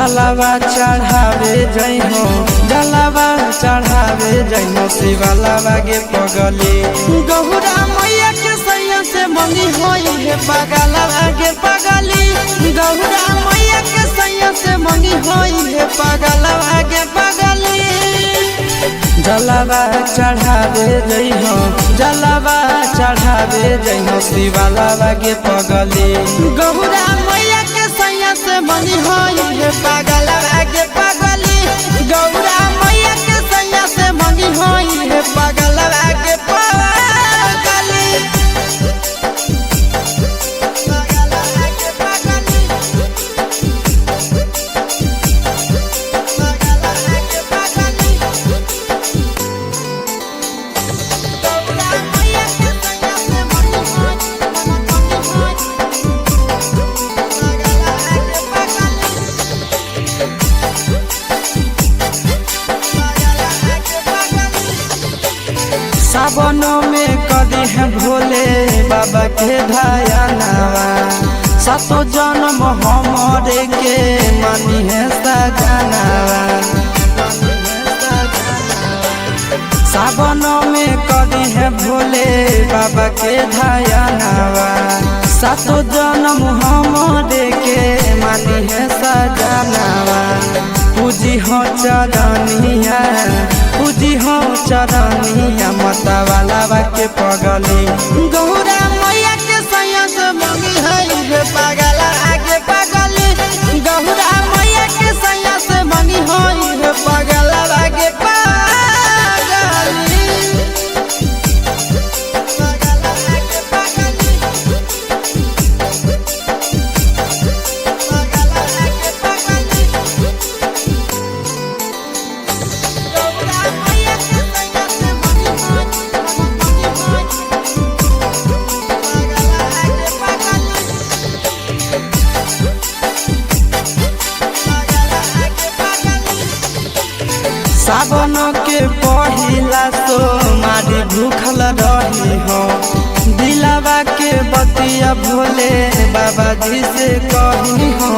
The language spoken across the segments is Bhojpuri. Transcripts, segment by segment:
जलावा चढ़ावे जई हो, जलावा चढ़ावे जई हो शिवालावा गे पगली। गौरा मैया के सैया से मंगी होई है पगलावा गे पगली। गौरा मैया के सैया से मंगी होई है पगलावा गे पगली। जलावा चढ़ावे जई हो, जलावा चढ़ावे जई हो शिवालावा गे पगली। गौरा मैया के सैया से मंगी होई है पगलावा गे पगली। गौरा मैया के सैया से मंगी होई है पगलावा गे पगली। सावन में कदी है भोले बाबा के धयानावा। सातो जन्म हमरे के मानी है सजनावा। सावन में कदी है भोले बाबा के धयानावा। सातो जन्म हमरे के मानी है सजनावा। पूजी हो चरनिया, पूजी हो चरनिया मतवालावा के पगली। गौरा मैया के सैया से मंगी है पगला आगे पगली। गौरा मैया के सैया से मंगी है पगला आगे पगली। सावन के पहिला सोमारी भूखल रही हो, दिलावा के बतिया भोले बाबा जी से कही हो।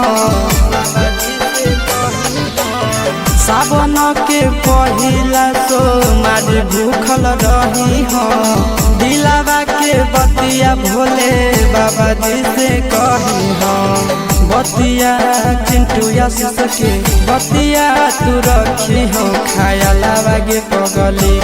सावन के पहिला सोमारी भूखल रही हो, दिलावा के बतिया भोले बाबा जी से कही हो। बतिया चिंटू सके बतिया तू रखी हो खाया लावा गे पगली।